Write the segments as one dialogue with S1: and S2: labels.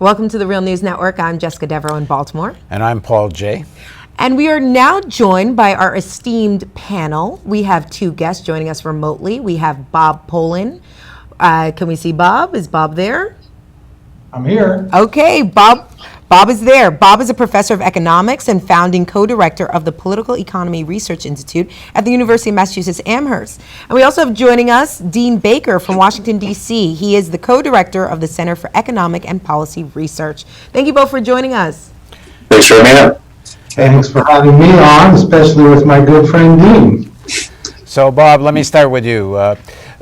S1: Welcome to the Real News Network. I'm Jessica Devereaux in Baltimore.
S2: And I'm Paul J.
S1: And we are now joined by our esteemed panel. We have two guests joining us remotely. We have Bob Pollin. Can we see Bob? Is Bob there?
S3: I'm here.
S1: Okay, Bob is there. Bob is a professor of economics and founding co-director of the Political Economy Research Institute at the University of Massachusetts Amherst. And we also have joining us Dean Baker from Washington, D.C. He is the co-director of the Center for Economic and Policy Research. Thank you both for joining us.
S4: Thanks for having me.
S3: Thanks for having me on, especially with my good friend Dean.
S2: So, Bob, let me start with you.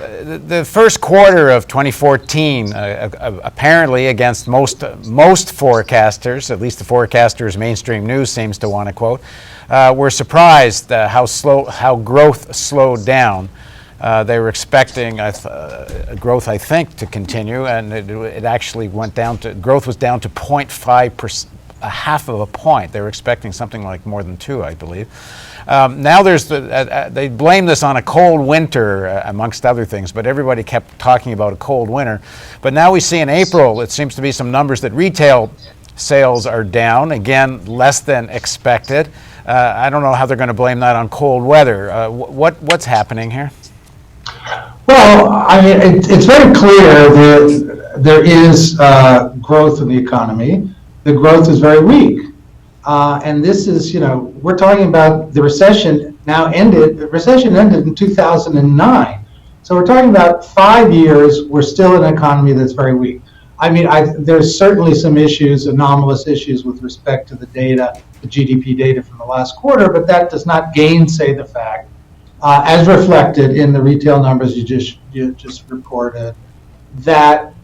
S2: The first quarter of 2014, apparently against most forecasters, at least the forecasters mainstream news seems to want to quote, were surprised how growth slowed down. They were expecting growth, I think, to continue, and it actually went down to, growth was down to 0.5%. A half of a point. They were expecting something like more than 2, I believe. Now there's they blame this on a cold winter, amongst other things, but everybody kept talking about a cold winter. But now we see in April, it seems to be some numbers that retail sales are down, again, less than expected. I don't know how they're going to blame that on cold weather. What's happening here?
S3: Well, I mean, it's very clear that there is growth in the economy. The growth is very weak. And this is, we're talking about the recession the recession ended in 2009. So we're talking about 5 years, we're still in an economy that's very weak. I mean, there's certainly some issues, anomalous issues with respect to the data, the GDP data from the last quarter, but that does not gainsay the fact, as reflected in the retail numbers you just reported, that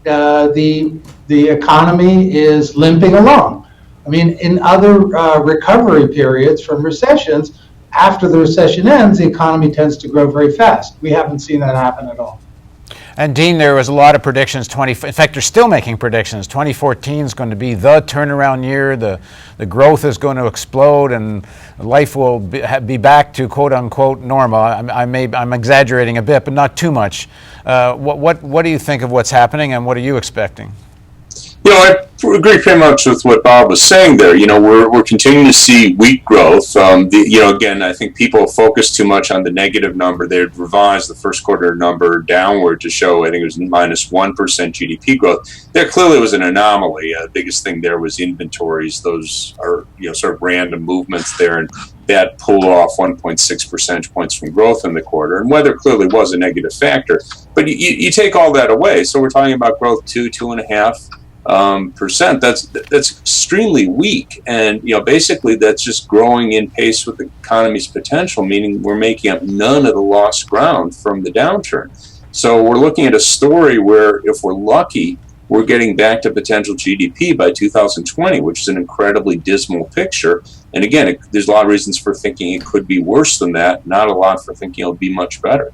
S3: the economy is limping along. I mean, in other recovery periods from recessions, after the recession ends, the economy tends to grow very fast. We haven't seen that happen at all.
S2: And Dean, there was a lot of predictions. In fact, they're still making predictions. 2014 is going to be the turnaround year. The growth is going to explode, and life will be back to quote unquote normal. I'm exaggerating a bit, but not too much. What do you think of what's happening, and what are you expecting?
S4: I agree pretty much with what Bob was saying there. We're continuing to see weak growth. Again, I think people focus too much on the negative number. They revised the first quarter number downward to show, I think it was minus 1% GDP growth. There clearly was an anomaly. The biggest thing there was inventories. Those are, sort of random movements there, and that pulled off 1.6 percentage points from growth in the quarter. And weather clearly was a negative factor. But you take all that away, so we're talking about growth 2.5%. That's extremely weak, and basically that's just growing in pace with the economy's potential, meaning we're making up none of the lost ground from the downturn. So we're looking at a story where, if we're lucky, we're getting back to potential GDP by 2020, which is an incredibly dismal picture. And again, there's a lot of reasons for thinking it could be worse than that, not a lot for thinking it'll be much better.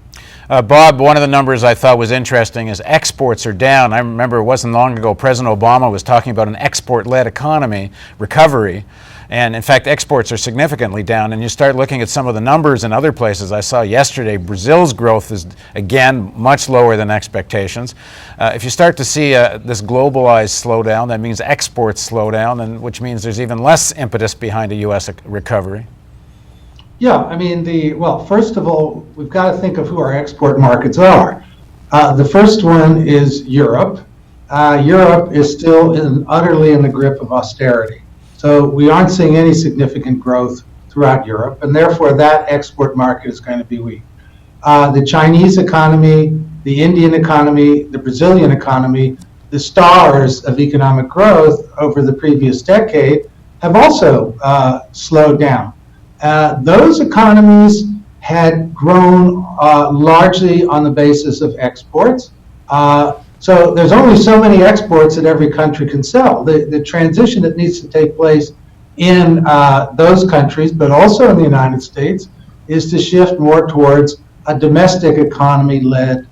S2: Bob, one of the numbers I thought was interesting is exports are down. I remember it wasn't long ago President Obama was talking about an export-led economy recovery, and in fact exports are significantly down. And you start looking at some of the numbers in other places. I saw yesterday Brazil's growth is again much lower than expectations. If you start to see this globalized slowdown, that means exports slow down, and which means there's even less impetus behind a U.S. recovery.
S3: Yeah, I mean, first of all, we've got to think of who our export markets are. The first one is Europe. Europe is still utterly in the grip of austerity. So we aren't seeing any significant growth throughout Europe, and therefore that export market is going to be weak. The Chinese economy, the Indian economy, the Brazilian economy, the stars of economic growth over the previous decade have also slowed down. Those economies had grown largely on the basis of exports. So there's only so many exports that every country can sell. The transition that needs to take place in those countries, but also in the United States, is to shift more towards a domestic economy-led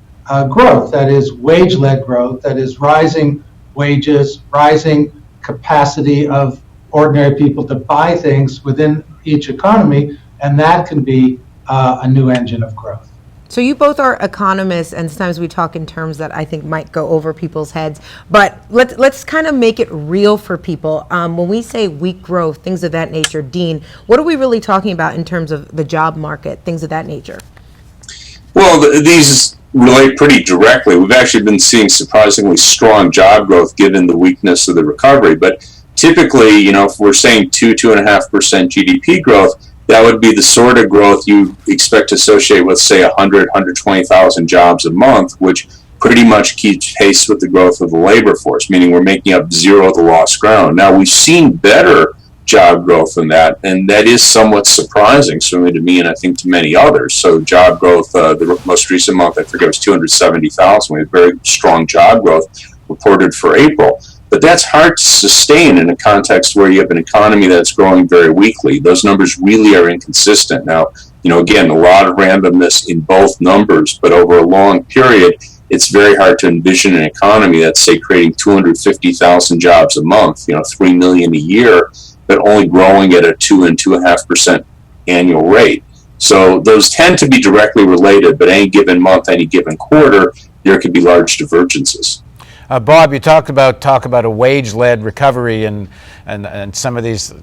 S3: growth, that is wage-led growth, that is rising wages, rising capacity of ordinary people to buy things within each economy, and that can be a new engine of growth.
S1: So you both are economists, and sometimes we talk in terms that I think might go over people's heads. But let's kind of make it real for people. When we say weak growth, things of that nature, Dean, what are we really talking about in terms of the job market, things of that nature?
S4: Well, these relate pretty directly. We've actually been seeing surprisingly strong job growth given the weakness of the recovery. But typically, if we're saying 2.5% GDP growth, that would be the sort of growth you expect to associate with, say, 120,000 jobs a month, which pretty much keeps pace with the growth of the labor force, meaning we're making up zero of the lost ground. Now, we've seen better job growth than that, and that is somewhat surprising, certainly to me and I think to many others. So job growth, the most recent month, I forget, was 270,000. We had very strong job growth reported for April. But that's hard to sustain in a context where you have an economy that's growing very weakly. Those numbers really are inconsistent. Now, again, a lot of randomness in both numbers, but over a long period, it's very hard to envision an economy that's, say, creating 250,000 jobs a month, 3 million a year, but only growing at a 2 and 2.5% annual rate. So those tend to be directly related, but any given month, any given quarter, there could be large divergences.
S2: Bob, you talk about a wage-led recovery and some of these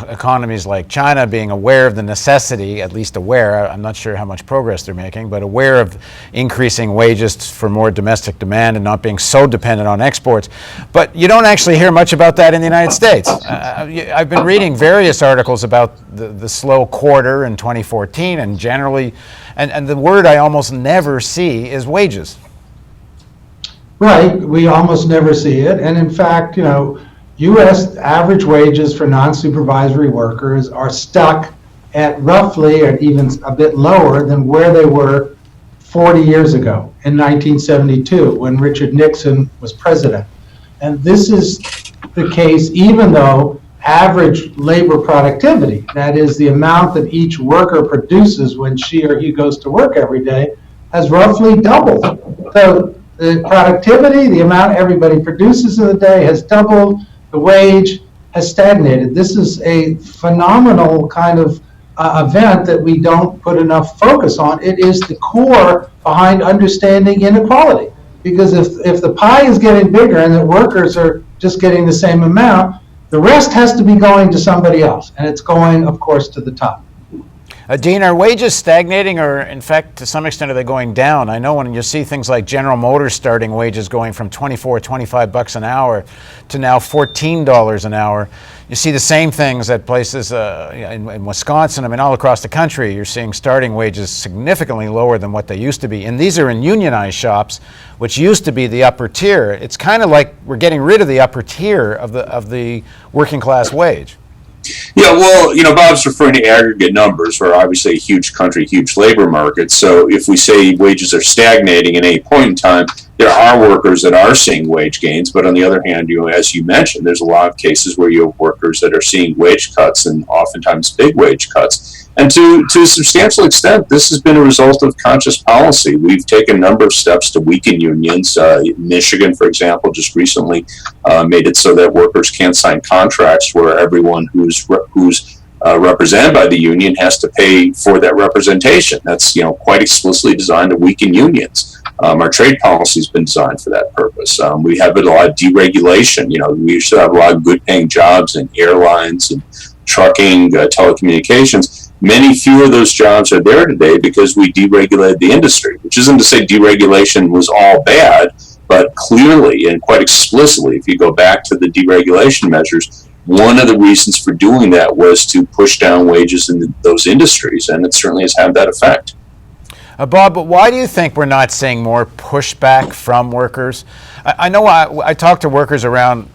S2: economies like China being aware of the necessity, at least aware, I'm not sure how much progress they're making, but aware of increasing wages for more domestic demand and not being so dependent on exports. But you don't actually hear much about that in the United States. I've been reading various articles about the slow quarter in 2014 and generally, and the word I almost never see is wages.
S3: Right, we almost never see it. And in fact, U.S. average wages for non-supervisory workers are stuck at roughly, or even a bit lower than where they were 40 years ago in 1972 when Richard Nixon was president. And this is the case even though average labor productivity, that is the amount that each worker produces when she or he goes to work every day, has roughly doubled. So the productivity, the amount everybody produces in the day has doubled. The wage has stagnated. This is a phenomenal kind of event that we don't put enough focus on. It is the core behind understanding inequality. Because if the pie is getting bigger and the workers are just getting the same amount, the rest has to be going to somebody else. And it's going, of course, to the top.
S2: Dean, are wages stagnating, or in fact, to some extent, are they going down? I know when you see things like General Motors starting wages going from $25 an hour to now $14 an hour, you see the same things at places in Wisconsin. I mean, all across the country, you're seeing starting wages significantly lower than what they used to be. And these are in unionized shops, which used to be the upper tier. It's kind of like we're getting rid of the upper tier of the working class wage.
S4: Yeah, well, Bob's referring to aggregate numbers. We're obviously a huge country, huge labor market. So if we say wages are stagnating at any point in time, there are workers that are seeing wage gains. But on the other hand, as you mentioned, there's a lot of cases where you have workers that are seeing wage cuts and oftentimes big wage cuts. And to a substantial extent, this has been a result of conscious policy. We've taken a number of steps to weaken unions. Michigan, for example, just recently made it so that workers can't sign contracts where everyone who's represented by the union has to pay for that representation. That's quite explicitly designed to weaken unions. Our trade policy has been designed for that purpose. We have a lot of deregulation. We used to have a lot of good-paying jobs in airlines and trucking, telecommunications. Many fewer of those jobs are there today because we deregulated the industry, which isn't to say deregulation was all bad, but clearly and quite explicitly, if you go back to the deregulation measures, one of the reasons for doing that was to push down wages in those industries, and it certainly has had that effect.
S2: Bob, but why do you think we're not seeing more pushback from workers? I know I talked to workers around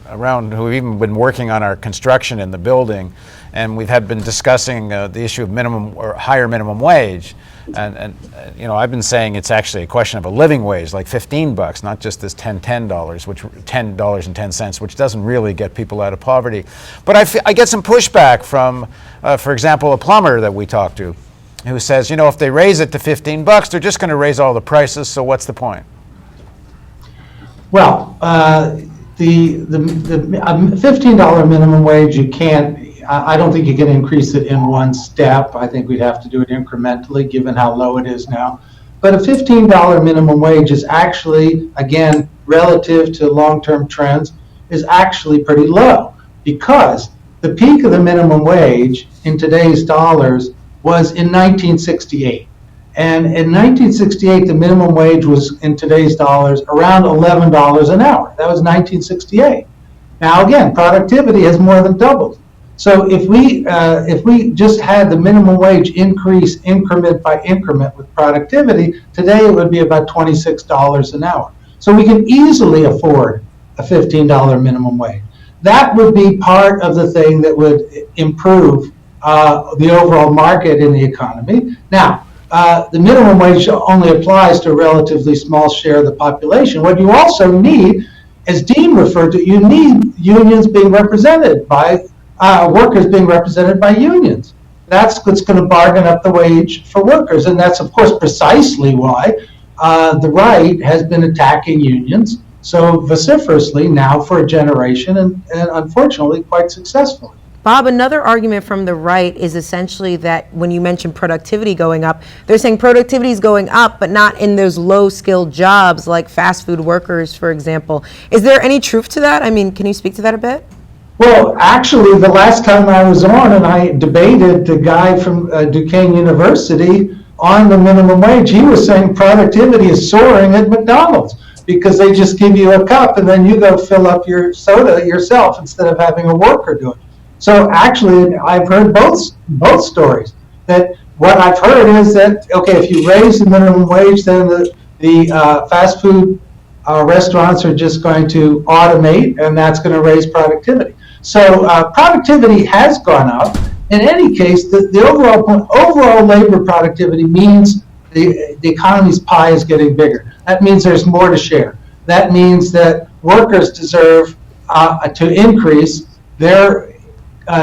S2: who've even been working on our construction in the building, and we've been discussing the issue of minimum or higher minimum wage. And I've been saying it's actually a question of a living wage, like $15, not just this $10, which $10.10, which doesn't really get people out of poverty. But I get some pushback from, for example, a plumber that we talked to, who says, if they raise it to $15, they're just going to raise all the prices. So what's the point?
S3: Well, the $15 minimum wage, you can't. I don't think you can increase it in one step. I think we'd have to do it incrementally, given how low it is now. But a $15 minimum wage is actually, again, relative to long-term trends, is actually pretty low, because the peak of the minimum wage in today's dollars was in 1968. And in 1968, the minimum wage was, in today's dollars, around $11 an hour. That was 1968. Now, again, productivity has more than doubled. So if we just had the minimum wage increase increment by increment with productivity, today it would be about $26 an hour. So we can easily afford a $15 minimum wage. That would be part of the thing that would improve the overall market in the economy. Now, the minimum wage only applies to a relatively small share of the population. What you also need, as Dean referred to, you need unions being represented by workers being represented by unions. That's what's going to bargain up the wage for workers. And that's, of course, precisely why the right has been attacking unions so vociferously now for a generation, and unfortunately quite successfully.
S1: Bob, another argument from the right is essentially that when you mention productivity going up, they're saying productivity is going up, but not in those low-skilled jobs like fast food workers, for example. Is there any truth to that? I mean, can you speak to that a bit?
S3: Well, actually, the last time I was on and I debated the guy from Duquesne University on the minimum wage, he was saying productivity is soaring at McDonald's because they just give you a cup and then you go fill up your soda yourself instead of having a worker do it. So actually, I've heard both stories. That what I've heard is that, okay, if you raise the minimum wage, then the fast food restaurants are just going to automate, and that's going to raise productivity. So productivity has gone up. In any case, the overall labor productivity means the economy's pie is getting bigger. That means there's more to share. That means that workers deserve to increase their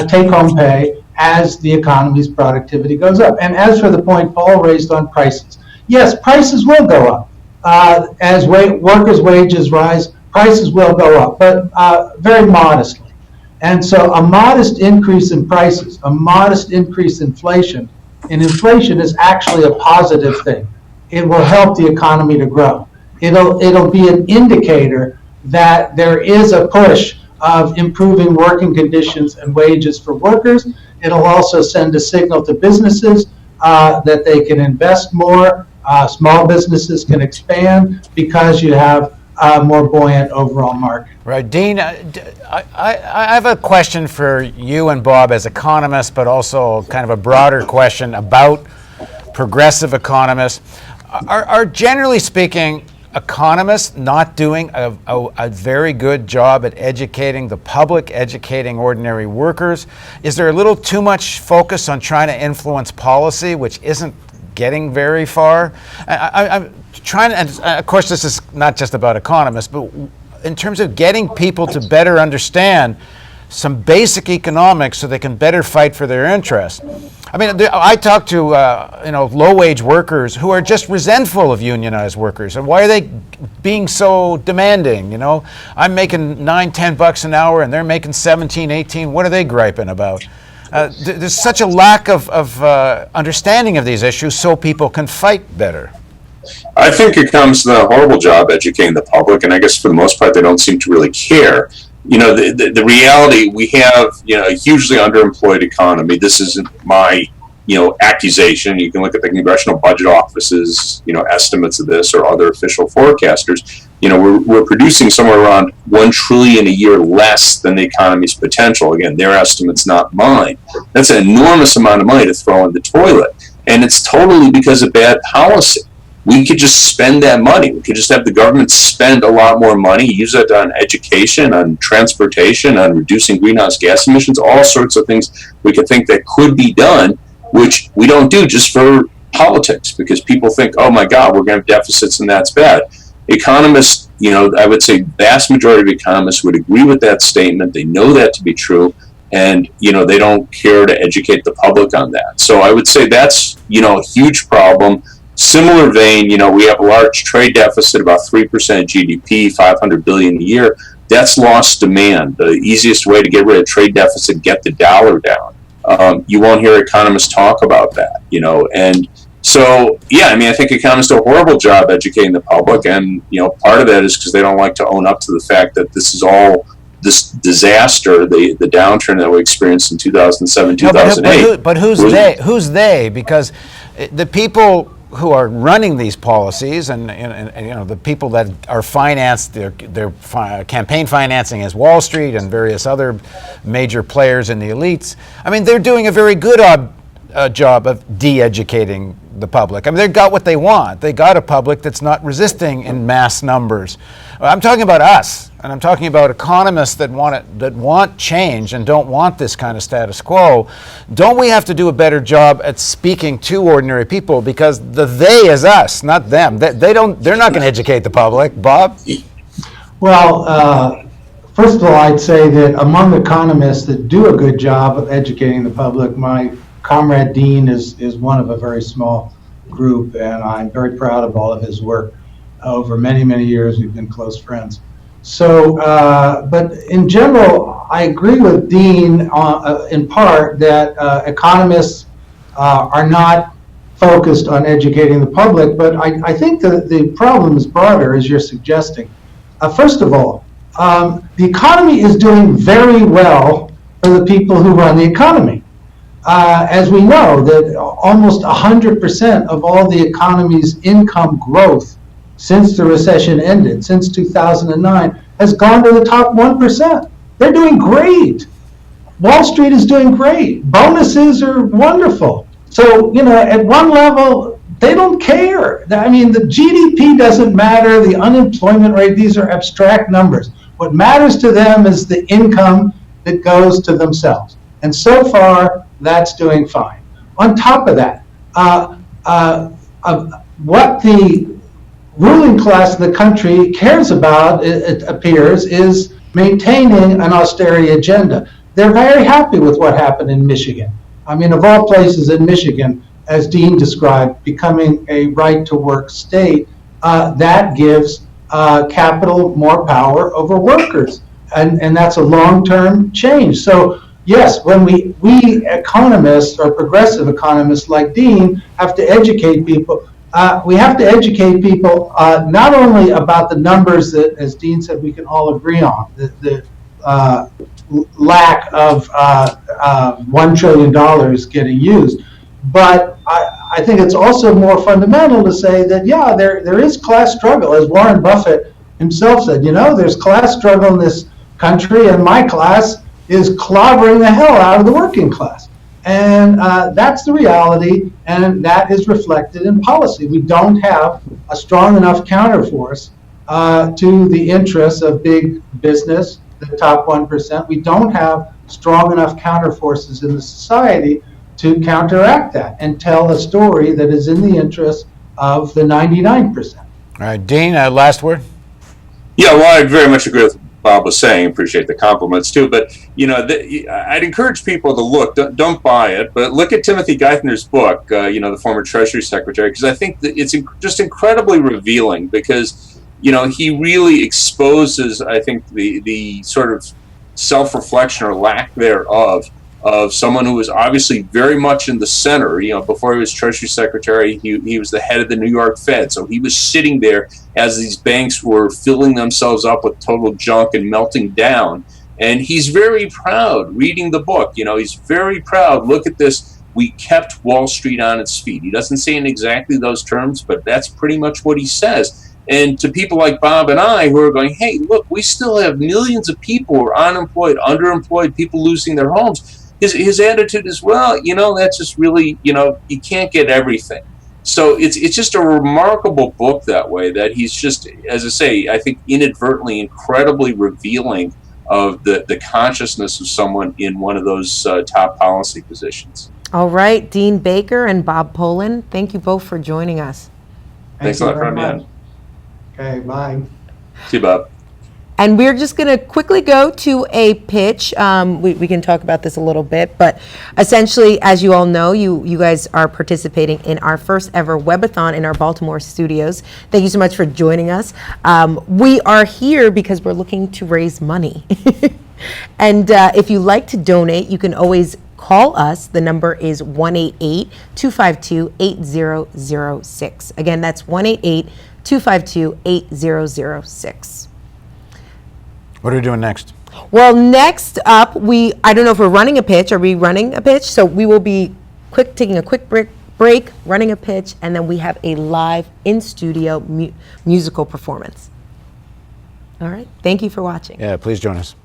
S3: take-home pay as the economy's productivity goes up. And as for the point Paul raised on prices, yes, prices will go up. As workers' wages rise, prices will go up, but very modestly. And so a modest increase in prices, a modest increase in inflation, and inflation is actually a positive thing. It will help the economy to grow. It'll be an indicator that there is a push of improving working conditions and wages for workers. It'll also send a signal to businesses that they can invest more. Small businesses can expand because you have a more buoyant overall market.
S2: Right. Dean, I have a question for you and Bob as economists, but also kind of a broader question about progressive economists. Are generally speaking, economists not doing a very good job at educating the public, educating ordinary workers? Is there a little too much focus on trying to influence policy, which isn't getting very far? I'm trying to, and of course this is not just about economists, but in terms of getting people to better understand some basic economics so they can better fight for their interests. I mean, I talk to low-wage workers who are just resentful of unionized workers. And why are they being so demanding? You know, I'm making $9-10 an hour and they're making 17-18. What are they griping about? There's such a lack of understanding of these issues so people can fight better.
S4: I think economists have done a horrible job educating the public, and I guess for the most part they don't seem to really care. You know, the reality, we have, a hugely underemployed economy. This isn't my, accusation. You can look at the Congressional Budget Office's, estimates of this, or other official forecasters. We're producing somewhere around $1 trillion a year less than the economy's potential. Again, their estimate's not mine. That's an enormous amount of money to throw in the toilet. And it's totally because of bad policy. We could just spend that money. We could just have the government spend a lot more money, use it on education, on transportation, on reducing greenhouse gas emissions, all sorts of things we could think that could be done, which we don't do just for politics, because people think, oh my God, we're going to have deficits and that's bad. Economists, I would say vast majority of economists would agree with that statement. They know that to be true, and they don't care to educate the public on that. So I would say that's a huge problem. Similar vein, we have a large trade deficit, about 3% of GDP, $500 billion a year. That's lost demand. The easiest way to get rid of trade deficit, get the dollar down. You won't hear economists talk about that, and So, yeah, I mean, I think economists do a horrible job educating the public, and, part of that is because they don't like to own up to the fact that this is all this disaster, the downturn that we experienced in 2007, 2008.
S2: But who's they? Who's they? Because the people who are running these policies, and the people that are financed, their campaign financing is Wall Street and various other major players in the elites. I mean, they're doing a very good job of de-educating the public. I mean, they got what they want. They got a public that's not resisting in mass numbers. I'm talking about us, and I'm talking about economists that want change and don't want this kind of status quo. Don't we have to do a better job at speaking to ordinary people, because the they is us, not them. They're not going to educate the public. Bob?
S3: Well, first of all, I'd say that among economists that do a good job of educating the public, my comrade Dean is one of a very small group, and I'm very proud of all of his work. Over many, many years, we've been close friends. So, but in general, I agree with Dean in part that economists are not focused on educating the public, but I think that the problem is broader, as you're suggesting. First of all, the economy is doing very well for the people who run the economy. As we know, that almost 100% of all the economy's income growth since the recession ended, since 2009, has gone to the top 1%. They're doing great. Wall Street is doing great. Bonuses are wonderful. So, at one level, they don't care. I mean, the GDP doesn't matter, the unemployment rate, these are abstract numbers. What matters to them is the income that goes to themselves. And so far, that's doing fine. On top of that, what the ruling class of the country cares about, it appears, is maintaining an austerity agenda. They're very happy with what happened in Michigan. I mean, of all places in Michigan, as Dean described, becoming a right-to-work state, that gives capital more power over workers. And that's a long-term change. So, yes, when we economists, or progressive economists like Dean, have to educate people, we have to educate people not only about the numbers that, as Dean said, we can all agree on, the lack of $1 trillion getting used, but I think it's also more fundamental to say that, yeah, there is class struggle. As Warren Buffett himself said, there's class struggle in this country, and my class is clobbering the hell out of the working class. And that's the reality, and that is reflected in policy. We don't have a strong enough counterforce to the interests of big business, the top 1%. We don't have strong enough counterforces in the society to counteract that and tell a story that is in the interest of the 99%.
S2: All right, Dean, last word?
S4: Yeah, well, I very much agree with Bob was saying. Appreciate the compliments too, but I'd encourage people to look. Don't buy it, but look at Timothy Geithner's book. The former Treasury Secretary, because I think that it's just incredibly revealing. Because he really exposes, I think, the sort of self-reflection or lack thereof of someone who was obviously very much in the center. Before he was Treasury Secretary, he was the head of the New York Fed. So he was sitting there as these banks were filling themselves up with total junk and melting down. And he's very proud reading the book. He's very proud. Look at this. We kept Wall Street on its feet. He doesn't say in exactly those terms, but that's pretty much what he says. And to people like Bob and I who are going, hey, look, we still have millions of people who are unemployed, underemployed, people losing their homes. His attitude is, well, that's just really, you can't get everything. So it's just a remarkable book that way, that he's just, as I say, I think inadvertently incredibly revealing of the consciousness of someone in one of those top policy positions.
S1: All right, Dean Baker and Bob Pollin, thank you both for joining us.
S4: Thanks a lot for having me on.
S3: Okay, bye.
S4: See you, Bob.
S1: And we're just going to quickly go to a pitch. We can talk about this a little bit, but essentially, as you all know, you guys are participating in our first ever Webathon in our Baltimore studios. Thank you so much for joining us. We are here because we're looking to raise money. And if you like to donate, you can always call us. The number is 188-252-8006. Again, that's 188-252-8006.
S2: What are we doing next?
S1: Well, next up, I don't know if we're running a pitch. Are we running a pitch? So we will be taking a quick break, running a pitch, and then we have a live in-studio musical performance. All right. Thank you for watching.
S2: Yeah, please join us.